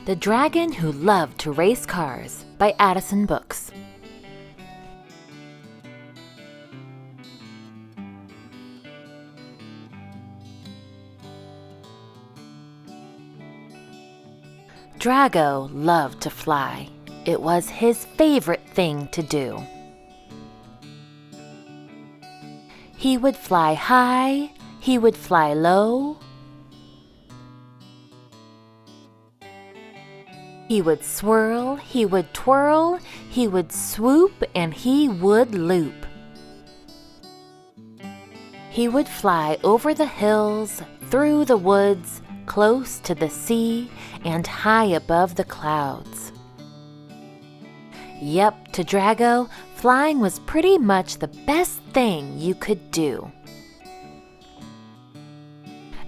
The Dragon Who Loved to Race Cars by Adisan Books. Drago loved to fly. It was his favorite thing to do. He would fly high, he would fly low. He would swirl, he would twirl, he would swoop, and he would loop. He would fly over the hills, through the woods, close to the sea, and high above the clouds. Yep, to Drago, flying was pretty much the best thing you could do.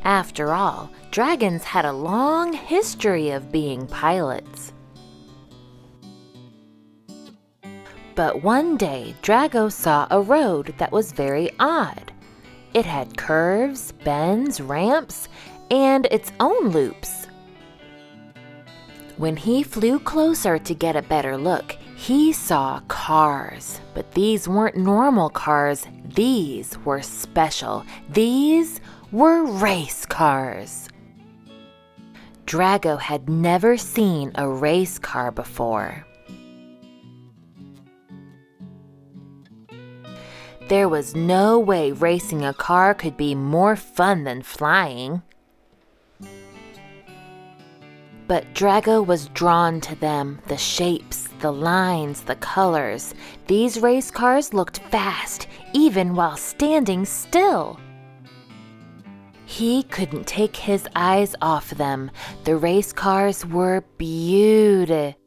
After all, dragons had a long history of being pilots. But one day, Drago saw a road that was very odd. It had curves, bends, ramps, and its own loops. When he flew closer to get a better look, he saw cars. But these weren't normal cars, these were special. These were race cars. Drago had never seen a race car before. There was no way racing a car could be more fun than flying. But Drago was drawn to them, the shapes, the lines, the colors. These race cars looked fast, even while standing still. He couldn't take his eyes off them. The race cars were beautiful.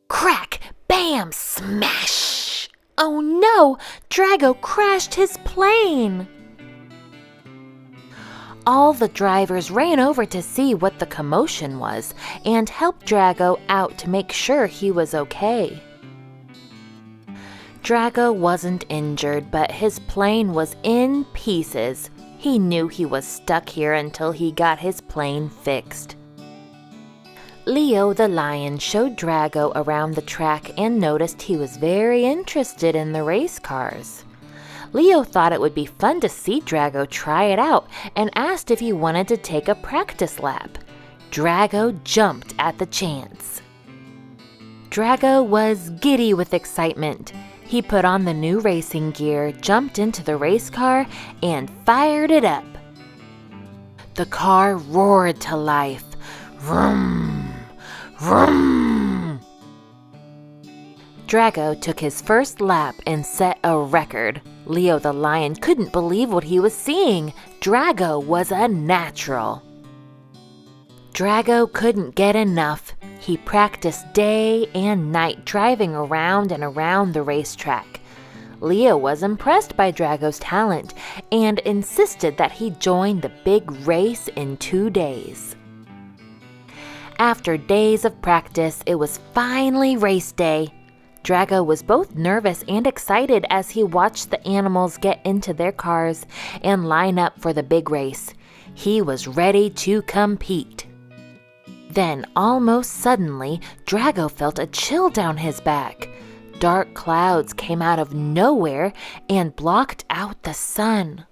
Crack! Bam! Smash! Oh no! Drago crashed his plane! All the drivers ran over to see what the commotion was and helped Drago out to make sure he was okay. Drago wasn't injured, but his plane was in pieces. He knew he was stuck here until he got his plane fixed. Leo the lion showed Drago around the track and noticed he was very interested in the race cars. Leo thought it would be fun to see Drago try it out and asked if he wanted to take a practice lap. Drago jumped at the chance. Drago was giddy with excitement. He put on the new racing gear, jumped into the race car, and fired it up. The car roared to life. Vroom! Vroom! Drago took his first lap and set a record. Leo the lion couldn't believe what he was seeing. Drago was a natural. Drago couldn't get enough. He practiced day and night driving around and around the racetrack. Leo was impressed by Drago's talent and insisted that he join the big race in 2 days. After days of practice, it was finally race day. Drago was both nervous and excited as he watched the animals get into their cars and line up for the big race. He was ready to compete. Then, almost suddenly, Drago felt a chill down his back. Dark clouds came out of nowhere and blocked out the sun.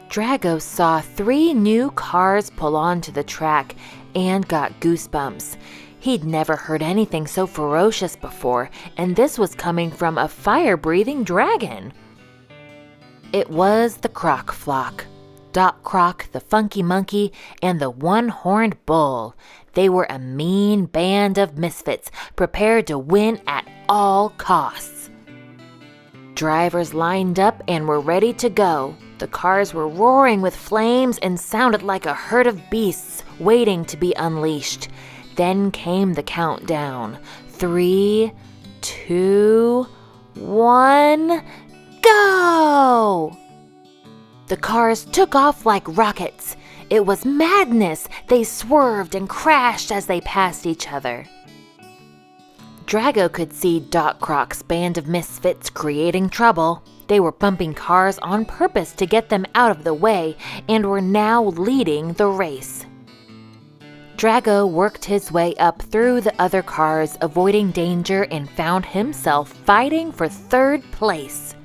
Drago saw 3 new cars pull onto the track and got goosebumps. He'd never heard anything so ferocious before, and this was coming from a fire-breathing dragon. It was the Croc flock. Doc Croc, the funky monkey, and the one-horned bull. They were a mean band of misfits, prepared to win at all costs. Drivers lined up and were ready to go. The cars were roaring with flames and sounded like a herd of beasts waiting to be unleashed. Then came the countdown. 3, 2, 1, go! The cars took off like rockets. It was madness. They swerved and crashed as they passed each other. Drago could see Doc Croc's band of misfits creating trouble. They were bumping cars on purpose to get them out of the way and were now leading the race. Drago worked his way up through the other cars, avoiding danger, and found himself fighting for third place.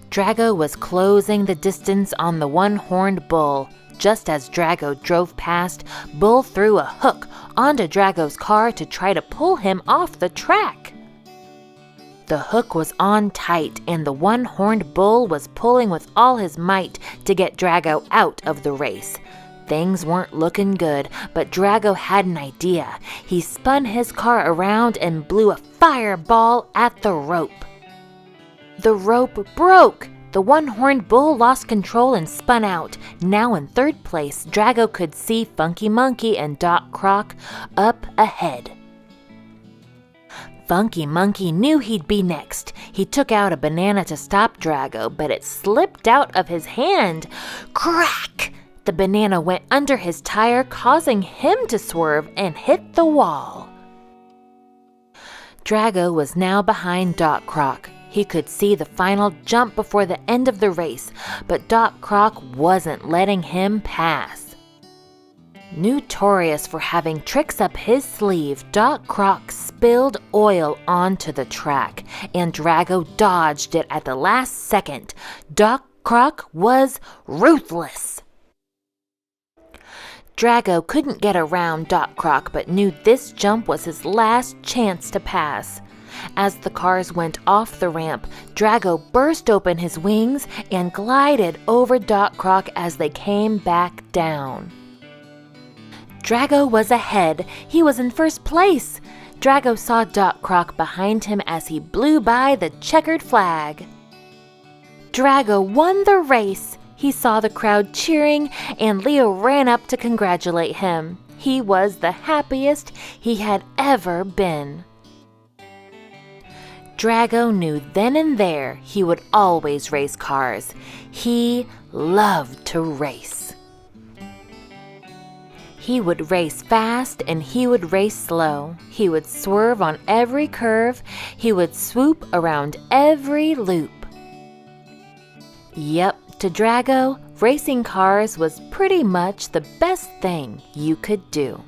Drago was closing the distance on the one-horned bull. Just as Drago drove past, Bull threw a hook onto Drago's car to try to pull him off the track. The hook was on tight, and the one-horned bull was pulling with all his might to get Drago out of the race. Things weren't looking good, but Drago had an idea. He spun his car around and blew a fireball at the rope. The rope broke. The one-horned bull lost control and spun out. Now in third place, Drago could see Funky Monkey and Doc Croc up ahead. Funky Monkey knew he'd be next. He took out a banana to stop Drago, but it slipped out of his hand. Crack! The banana went under his tire, causing him to swerve and hit the wall. Drago was now behind Doc Croc. He could see the final jump before the end of the race, but Doc Croc wasn't letting him pass. Notorious for having tricks up his sleeve, Doc Croc spilled oil onto the track, and Drago dodged it at the last second. Doc Croc was ruthless. Drago couldn't get around Doc Croc, but knew this jump was his last chance to pass. As the cars went off the ramp, Drago burst open his wings and glided over Doc Croc as they came back down. Drago was ahead. He was in first place. Drago saw Doc Croc behind him as he blew by the checkered flag. Drago won the race. He saw the crowd cheering, and Leo ran up to congratulate him. He was the happiest he had ever been. Drago knew then and there he would always race cars. He loved to race. He would race fast and he would race slow. He would swerve on every curve. He would swoop around every loop. Yep, to Drago, racing cars was pretty much the best thing you could do.